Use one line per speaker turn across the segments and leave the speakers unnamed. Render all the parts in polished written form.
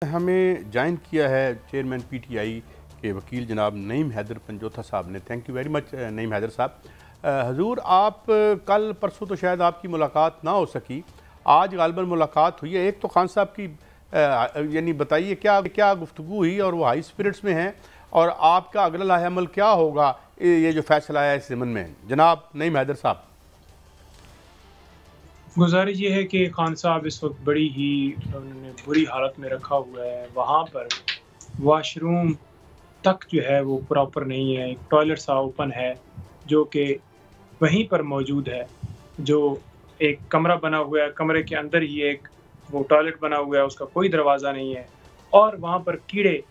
हमें ज्वाइन किया है चेयरमैन पीटीआई के वकील जनाब नईम हैदर पंजोथा साहब ने। Thank you very much Naeem Haider साहब। हजूर, आप कल परसों तो शायद आपकी मुलाकात ना हो सकी, आज गालबन मुलाकात हुई है। एक तो खान साहब की यानी बताइए क्या क्या गुफ्तगू हुई और वो हाई स्पिरिट्स में हैं, और आपका अगला लाहेअमल क्या होगा ये जो फैसला है इस ज़मन में, जनाब नईम हैदर साहब।
गुज़ारिश ये है कि खान साहब इस वक्त बड़ी ही उन्होंने बुरी हालत में रखा हुआ है। वहाँ पर वाशरूम तक जो है वो प्रॉपर नहीं है। एक टॉयलेट सा ओपन है जो कि वहीं पर मौजूद है, जो एक कमरा बना हुआ है, कमरे के अंदर ही एक वो टॉयलेट बना हुआ है, उसका कोई दरवाज़ा नहीं है। और वहाँ पर कीड़े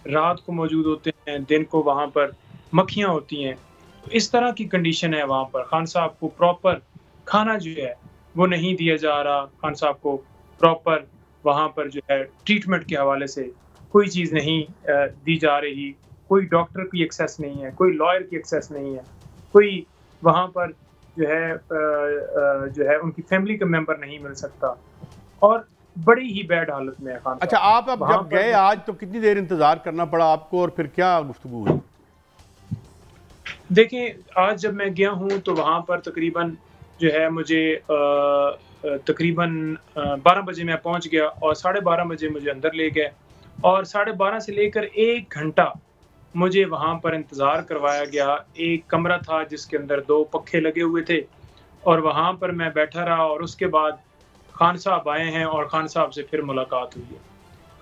रात को मौजूद होते हैं, दिन को वहाँ पर मक्खियाँ होती हैं। तो इस तरह की कंडीशन है वहाँ पर। खान साहब को प्रॉपर खाना जो है वो नहीं दिया जा रहा। खान साहब को प्रॉपर वहाँ पर जो है ट्रीटमेंट के हवाले से कोई चीज़ नहीं दी जा रही। कोई डॉक्टर की एक्सेस नहीं है, कोई लॉयर की एक्सेस नहीं है, कोई वहाँ पर जो है उनकी फैमिली का मेंबर नहीं मिल सकता, और बड़ी ही बैड हालत में है खान साहब।
अच्छा, आप अब जब गए आज तो कितनी देर इंतज़ार करना पड़ा आपको, और फिर क्या गुफ्तगू हुई?
देखिए, आज जब मैं गया हूँ तो वहाँ पर तकरीबन जो है मुझे तकरीबन 12 बजे मैं पहुँच गया, और 12:30 बजे मुझे अंदर ले गए, और 12:30 से लेकर 1 घंटा मुझे वहाँ पर इंतज़ार करवाया गया। एक कमरा था जिसके अंदर 2 पखे लगे हुए थे, और वहाँ पर मैं बैठा रहा, और उसके बाद खान साहब आए हैं और खान साहब से फिर मुलाकात हुई है।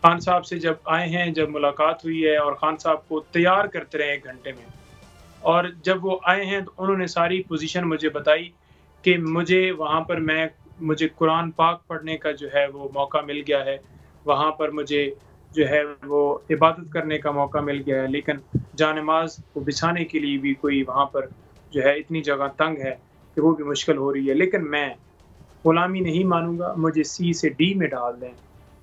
खान साहब से जब आए हैं, जब मुलाकात हुई है, और खान साहब को तैयार करते रहे 1 घंटे में, और जब वो आए हैं तो उन्होंने सारी पोजीशन मुझे बताई कि मुझे कुरान पाक पढ़ने का जो है वो मौका मिल गया है। वहाँ पर मुझे जो है वो इबादत करने का मौका मिल गया है, लेकिन जान-नमाज़ को बिछाने के लिए भी कोई वहाँ पर जो है इतनी जगह तंग है कि वो भी मुश्किल हो रही है। लेकिन मैं गुलामी नहीं मानूँगा, मुझे सी से डी में डाल दें।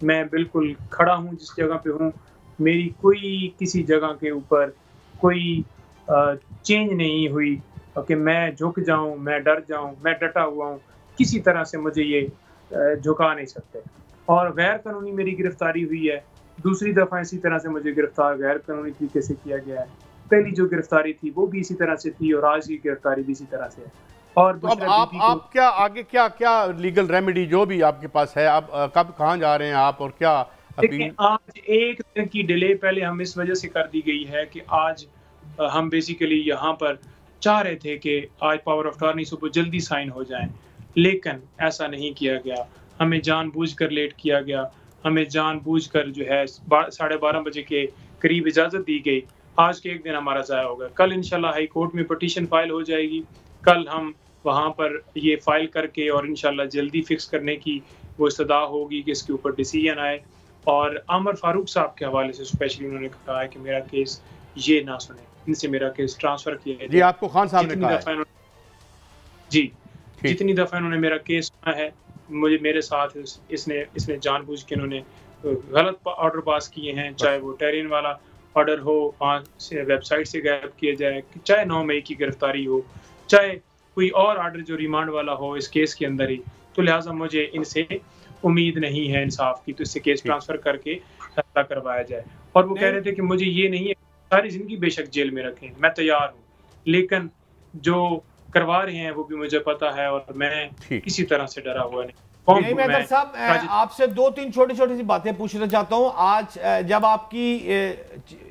मैं बिल्कुल खड़ा हूँ जिस जगह पे हूँ। मेरी कोई किसी जगह के ऊपर कोई चेंज नहीं हुई कि मैं झुक जाऊँ, मैं डर जाऊँ, मैं डटा हुआ हूँ। किसी तरह से मुझे ये झुका नहीं सकते। और गैर कानूनी मेरी गिरफ्तारी हुई है। दूसरी दफ़ा इसी तरह से मुझे गिरफ्तार गैर कानूनी तरीके से किया गया है। पहली जो गिरफ्तारी थी वो भी इसी तरह से थी, और आज की गिरफ्तारी भी इसी तरह से है। और
तो अब आप क्या आगे क्या क्या लीगल रेमेडी जो भी आपके पास है, आप कब कहाँ जा रहे हैं आप, और क्या
देखिए,
अपील?
आज 1 दिन की डिले पहले हम इस वजह से कर दी गई है कि आज हम बेसिकली यहाँ पर चाह रहे थे कि आज पावर ऑफ अटॉर्नी सुबह जल्दी साइन हो जाएँ, लेकिन ऐसा नहीं किया गया। हमें जानबूझकर लेट किया गया, हमें जानबूझकर जो है 12:30 बजे के करीब इजाज़त दी गई। आज के 1 दिन हमारा ज़ाया हो गया। कल इंशाल्लाह हाई कोर्ट में पिटीशन फाइल हो जाएगी। कल हम वहाँ पर ये फाइल करके और इंशाल्लाह जल्दी फिक्स करने की वो इस्तदा होगी कि इसके ऊपर डिसीजन आए। और आमिर फारूक साहब के हवाले से स्पेशली उन्होंने कहा है कि मेरा केस ये ना सुने, इनसे मेरा केस ट्रांसफ़र किया जाए।
जी, आपको खान साहब ने कहा है?
जी, जितनी दफ़ा इन्होंने मेरा केस सुना है, मेरे साथ इसने जानबूझ के इन्होंने गलत ऑर्डर पास किए हैं, चाहे वो टेरियन वाला ऑर्डर हो, वहाँ से वेबसाइट से गायब किया जाए, चाहे 9 मई की गिरफ्तारी हो, चाहे कोई और ऑर्डर जो रिमांड वाला हो इस केस के अंदर ही। तो लिहाज़ा मुझे इनसे उम्मीद नहीं है इंसाफ की, तो इससे केस ट्रांसफ़र करके फैसला करवाया जाए। और वो कह रहे थे कि मुझे ये नहीं है, सारी ज़िंदगी बेशक जेल में रखें, मैं तैयार हूँ, लेकिन जो करवा रहे हैं वो भी मुझे पता है, और मैं किसी तरह से डरा हुआ नहीं।
नईम हैदर साहब, आपसे 2-3 छोटी-छोटी सी बातें पूछना चाहता हूं। आज जब आपकी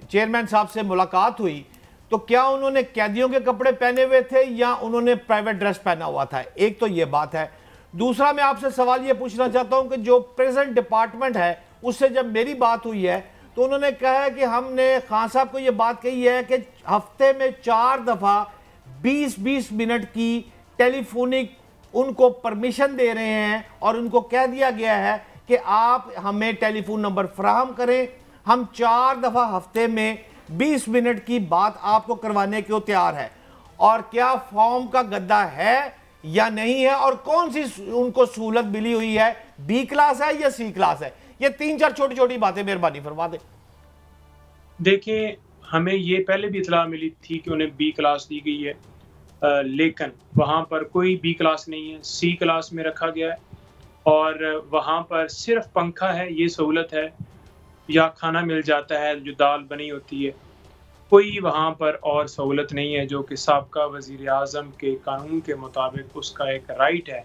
चेयरमैन साहब से मुलाकात हुई तो क्या उन्होंने कैदियों के कपड़े पहने हुए थे या उन्होंने प्राइवेट ड्रेस पहना हुआ था? एक तो ये बात है। दूसरा, मैं आपसे सवाल ये पूछना चाहता हूं कि जो प्रेजेंट डिपार्टमेंट है उससे जब मेरी बात हुई है तो उन्होंने कहा है कि हमने खान साहब को ये बात कही है कि हफ्ते में 4 दफा 20-20 मिनट की टेलीफोनिक उनको परमिशन दे रहे हैं, और उनको कह दिया गया है कि आप हमें टेलीफोन नंबर फराहम करें, हम 4 दफा हफ्ते में 20 मिनट की बात आपको करवाने को तैयार है। और क्या फॉर्म का गद्दा है या नहीं है, और कौन सी उनको सहूलत मिली हुई है, बी क्लास है या सी क्लास है? ये 3-4 छोटी छोटी बातें मेहरबानी फरमा दें।
देखिए, हमें ये पहले भी इतला मिली थी कि उन्हें बी क्लास दी गई है, लेकिन वहाँ पर कोई बी क्लास नहीं है, सी क्लास में रखा गया है, और वहाँ पर सिर्फ पंखा है, ये सहूलत है। या खाना मिल जाता है जो दाल बनी होती है। कोई वहाँ पर और सहूलत नहीं है जो कि साबका वज़ीर आज़म के कानून के मुताबिक उसका एक राइट है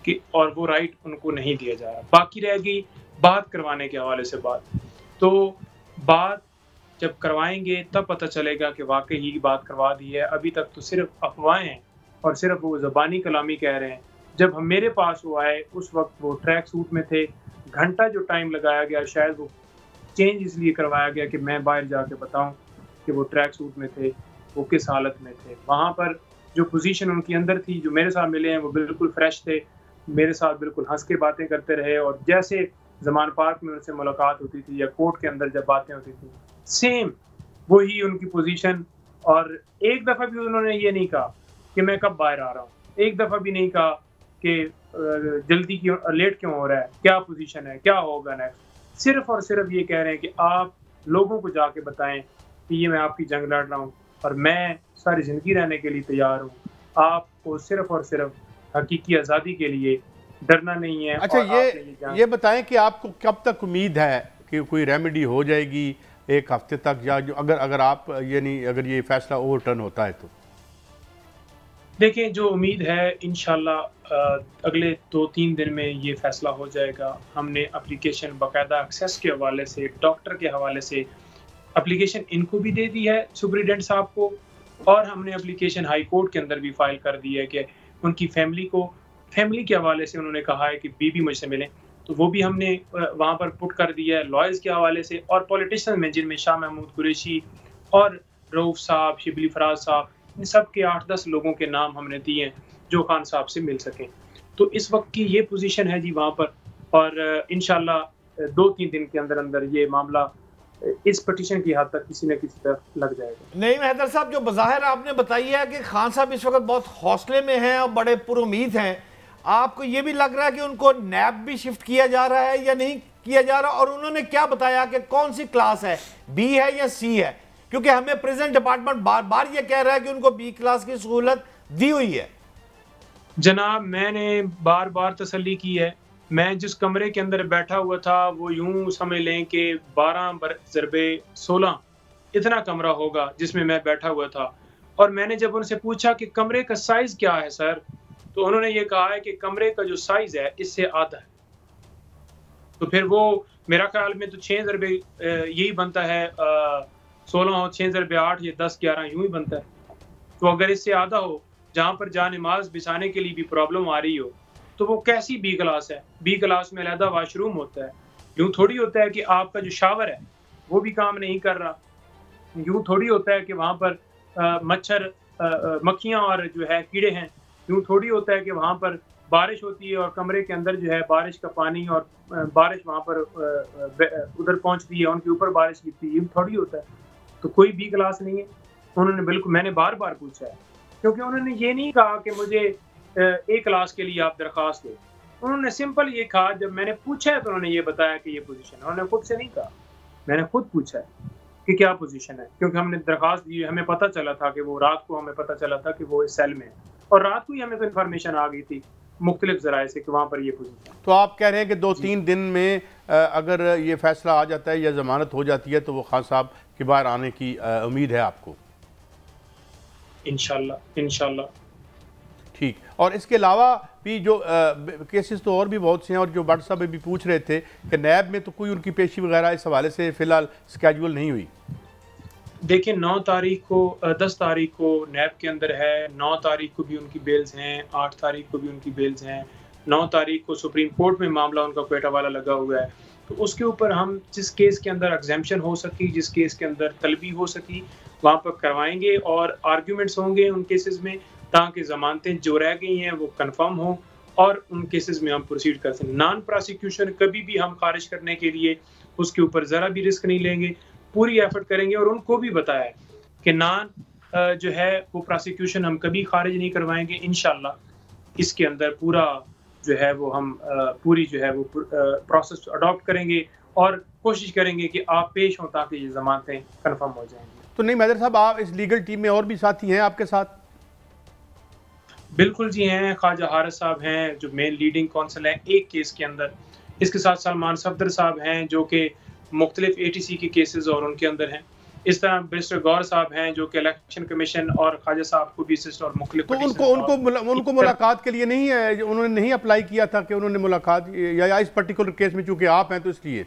कि, और वो राइट उनको नहीं दिया जा रहा। बाकी रह गई बात करवाने के हवाले से बात, तो बात जब करवाएंगे तब पता चलेगा कि वाकई ही बात करवा दी है। अभी तक तो सिर्फ अफवाहें हैं और सिर्फ वो ज़बानी कलामी कह रहे हैं। जब हम मेरे पास वो आए उस वक्त वो ट्रैक सूट में थे। घंटा जो टाइम लगाया गया शायद वो चेंज इसलिए करवाया गया कि मैं बाहर जाके बताऊं कि वो ट्रैक सूट में थे, वो किस हालत में थे। वहाँ पर जो पोजीशन उनकी अंदर थी, जो मेरे साथ मिले हैं वो बिल्कुल फ्रेश थे, मेरे साथ बिल्कुल हंस के बातें करते रहे, और जैसे ज़मान पार्क में उनसे मुलाकात होती थी या कोर्ट के अंदर जब बातें होती थी सेम वही उनकी पोजीशन। और एक दफ़ा भी उन्होंने ये नहीं कहा कि मैं कब बाहर आ रहा हूँ, एक दफ़ा भी नहीं कहा कि जल्दी क्यों, लेट क्यों हो रहा है, क्या पोजीशन है, क्या होगा नेक्स्ट। सिर्फ और सिर्फ ये कह रहे हैं कि आप लोगों को जाके बताएं कि ये मैं आपकी जंग लड़ रहा हूँ और मैं सारी ज़िंदगी रहने के लिए तैयार हूँ। आपको सिर्फ और सिर्फ हकीकी आज़ादी के लिए डरना नहीं है।
अच्छा, ये बताएं कि आपको कब तक उम्मीद है कि कोई रेमेडी हो जाएगी, एक हफ्ते तक, या जो अगर आप अगर ये फैसला ओवरटर्न होता है तो?
देखिए, जो उम्मीद है इंशाल्लाह अगले 2-3 दिन में ये फैसला हो जाएगा। हमने एप्लीकेशन बाकायदा एक्सेस के हवाले से, डॉक्टर के हवाले से एप्लीकेशन इनको भी दे दी है सुपरिटेंडेंट साहब को, और हमने एप्लीकेशन हाई कोर्ट के अंदर भी फाइल कर दी है कि उनकी फैमिली के हवाले से उन्होंने कहा है कि बीबी मुझसे मिलें, तो वो भी हमने वहाँ पर पुट कर दिया है लॉयर्स के हवाले से। और पॉलिटिशियन में जिनमें शाह महमूद कुरैशी और रऊफ साहब, शिबली फराज साहब, इन सब के 8-10 लोगों के नाम हमने दिए हैं जो खान साहब से मिल सकें। तो इस वक्त की ये पोजीशन है जी वहाँ पर, और इंशाल्लाह 2-3 दिन के अंदर अंदर ये मामला इस पिटीशन की हद तक किसी न किसी तरफ लग जाएगा।
नहीं हैदर साहब, जो बज़ाहिर आपने बताई है कि खान साहब इस वक्त बहुत हौसले में हैं और बड़े पुरुमीद हैं, आपको ये भी लग रहा है कि उनको नैब भी शिफ्ट किया जा रहा है या नहीं किया जा रहा? और उन्होंने क्या बताया कि कौन सी क्लास है, बी है या सी है? क्योंकि हमें प्रेजेंट डिपार्टमेंट बार बार ये कह रहा है कि उनको बी क्लास की सहूलत दी हुई है।
जनाब, मैंने बार बार तसल्ली की है। मैं जिस कमरे के अंदर बैठा हुआ था वो यूं समझ लें कि 12/16 इतना कमरा होगा जिसमें मैं बैठा हुआ था। और मैंने जब उनसे पूछा कि कमरे का साइज क्या है सर, तो उन्होंने ये कहा है कि कमरे का जो साइज है इससे आधा है। तो फिर वो मेरा ख्याल में तो 6 ज़रबे यही बनता है, 16 हो 6 ज़रबे 8, ये 10-11 यूं ही बनता है। तो अगर इससे आधा हो, जहाँ पर जा नमाज बिछाने के लिए भी प्रॉब्लम आ रही हो, तो वो कैसी बी क्लास है? बी क्लास में अलहदा वाशरूम होता है। यूं थोड़ी होता है कि आपका जो शावर है वो भी काम नहीं कर रहा। यूं थोड़ी होता है कि वहाँ पर मच्छर, मक्खियाँ और जो है कीड़े हैं। यूं थोड़ी होता है कि वहाँ पर बारिश होती है और कमरे के अंदर जो है बारिश का पानी और बारिश वहाँ पर उधर पहुँचती है, उनके ऊपर बारिश गिरती है। यूं थोड़ी होता है। तो कोई बी क्लास नहीं है। उन्होंने बिल्कुल, मैंने बार बार पूछा है, क्योंकि उन्होंने ये नहीं कहा कि मुझे ए क्लास के लिए आप दरख्वास्त दें। उन्होंने सिंपल ये कहा, जब मैंने पूछा है तो उन्होंने ये बताया कि ये पोजीशन है। उन्होंने खुद से नहीं कहा, मैंने खुद पूछा है कि क्या पोजीशन है, क्योंकि हमने दरख्वास्त दी, हमें पता चला था कि वो रात को हमें पता चला था कि वो इस सेल में है, और रात को ही हमें तो इन्फॉर्मेशन आ गई थी मुख्तलिफ ज़राए से कि वहाँ पर ये पोजीशन।
तो आप कह रहे हैं कि 2-3 दिन में अगर ये फैसला आ जाता है या ज़मानत हो जाती है तो वो खान साहब के बाहर आने की उम्मीद है आपको?
इंशाल्लाह।
ठीक। और इसके अलावा भी जो केसेस तो और भी बहुत से हैं, और जो भट्ट साहब भी पूछ रहे थे कि नैब में तो कोई उनकी पेशी वगैरह इस हवाले से फ़िलहाल स्केड्यूल नहीं हुई।
देखिए, 9 तारीख को 10 तारीख को नैब के अंदर है, 9 तारीख को भी उनकी बेल्स हैं, 8 तारीख को भी उनकी बेल्स हैं, 9 तारीख को सुप्रीम कोर्ट में मामला उनका क्वेटा वाला लगा हुआ है। तो उसके ऊपर हम जिस केस के अंदर एग्जेम्पशन हो सकी, जिस केस के अंदर तलबी हो सकी, वहाँ पर करवाएंगे और आर्ग्यूमेंट्स होंगे उन केसेस में, ताकि ज़मानतें जो रह गई हैं वो कंफर्म हों और उन केसेस में हम प्रोसीड कर सकें। नॉन प्रोसिक्यूशन कभी भी हम खारिज करने के लिए उसके ऊपर ज़रा भी रिस्क नहीं लेंगे, पूरी एफर्ट करेंगे। और उनको भी बताया है कि नॉन जो है वो प्रोसिक्यूशन हम कभी खारिज नहीं करवाएंगे। इंशाल्लाह इसके अंदर पूरा जो है वो हम पूरी जो है वो प्रोसेस अडॉप्ट करेंगे और कोशिश करेंगे कि आप पेश हों ताकि ये ज़मानतें कंफर्म हो जाएंगी।
तो नहीं हैदर साहब, आप इस लीगल टीम में और भी साथी हैं आपके साथ?
बिल्कुल जी हैं। ख्वाजा हारिस साहब हैं जो मेन लीडिंग काउंसिल हैं एक केस के अंदर। इसके साथ सलमान सफदर साहब हैं जो कि मुख्तलिफ ATC के केसेस और उनके अंदर हैं। इस तरह बैरिस्टर गौर साहब हैं जो कि इलेक्शन कमीशन और ख्वाजा साहब को भी असिस्ट और मुख्तलिफ।
तो उनको मुलाकात के लिए नहीं है, उन्होंने नहीं अप्लाई किया था कि उन्होंने मुलाकात, या इस पर्टिकुलर केस में चूंकि आप हैं तो इसलिए?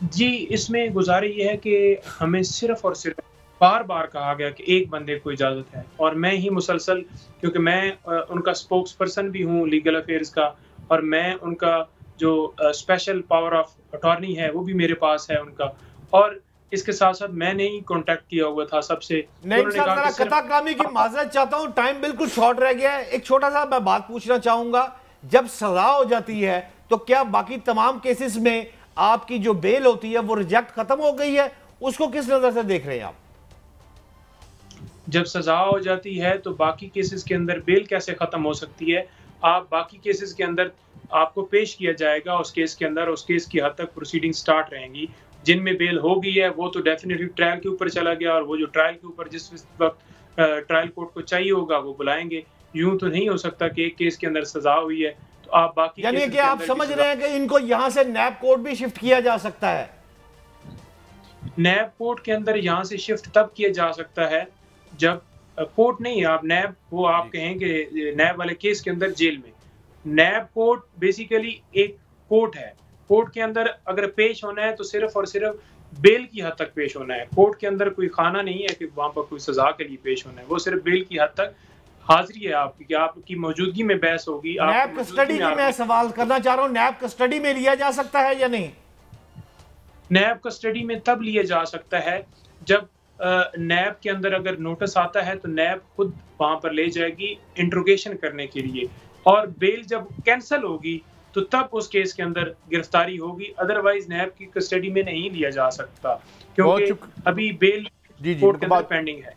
जी, इसमें गुजारिश ये है कि हमें सिर्फ और सिर्फ बार बार कहा गया कि एक बंदे को इजाज़त है, और मैं ही मुसलसल, क्योंकि मैं उनका स्पोक्स पर्सन भी हूँ लीगल अफेयर्स का, और मैं उनका जो स्पेशल पावर ऑफ अटॉर्नी है वो भी मेरे पास है उनका, और इसके साथ साथ मैंने ही कांटेक्ट किया हुआ था सबसे।
कताकामी की माजरत चाहता हूं, टाइम बिल्कुल शॉर्ट रह गया है। एक छोटा सा मैं बात पूछना चाहूंगा, जब सजा हो जाती है तो क्या बाकी तमाम केसेस में आपकी जो बेल होती है वो रिजेक्ट खत्म हो गई है? उसको किस नजर से देख रहे हैं आप?
जब सजा हो जाती है तो बाकी केसेस के अंदर बेल कैसे खत्म हो सकती है? आप बाकी केसेस के अंदर आपको पेश किया जाएगा, उस केस के अंदर उस केस की हद तक प्रोसीडिंग स्टार्ट रहेंगी। जिनमें बेल हो गई है वो तो डेफिनेटली ट्रायल के ऊपर चला गया, और वो जो ट्रायल के ऊपर जिस वक्त ट्रायल कोर्ट को चाहिए होगा वो बुलाएंगे। यूं तो नहीं हो सकता कि एक केस के अंदर सजा हुई है तो आप बाकी,
यानी कि आप समझ रहे हैं कि इनको यहां से नैब कोर्ट भी शिफ्ट किया जा सकता है?
नैब कोर्ट के अंदर यहां से शिफ्ट तब किया जा सकता है जब कोर्ट नहीं है, आप नैब, वो आप कहेंगे नैब वाले केस के अंदर जेल में। नैब कोर्ट बेसिकली एक कोर्ट है, कोर्ट के अंदर अगर पेश होना है तो सिर्फ और सिर्फ बेल की हद तक पेश होना है। कोर्ट के अंदर कोई खाना नहीं है कि वहां पर कोई सजा के लिए पेश होना है, वो सिर्फ बेल की हद तक हाजिरी है आपकी, कि आपकी मौजूदगी में बहस होगी।
नैब कस्टडी की मैं सवाल करना चाह रहा हूं, नैब कस्टडी में लिया जा सकता है या नहीं?
नैब कस्टडी में तब लिया जा सकता है जब नैब के अंदर अगर नोटिस आता है तो नैब खुद वहां पर ले जाएगी इंट्रोगेशन करने के लिए, और बेल जब कैंसिल होगी तो तब उस केस के अंदर गिरफ्तारी होगी। अदरवाइज नैब की कस्टडी में नहीं लिया जा सकता, क्योंकि अभी बेल कोर्ट के अंदर पेंडिंग है।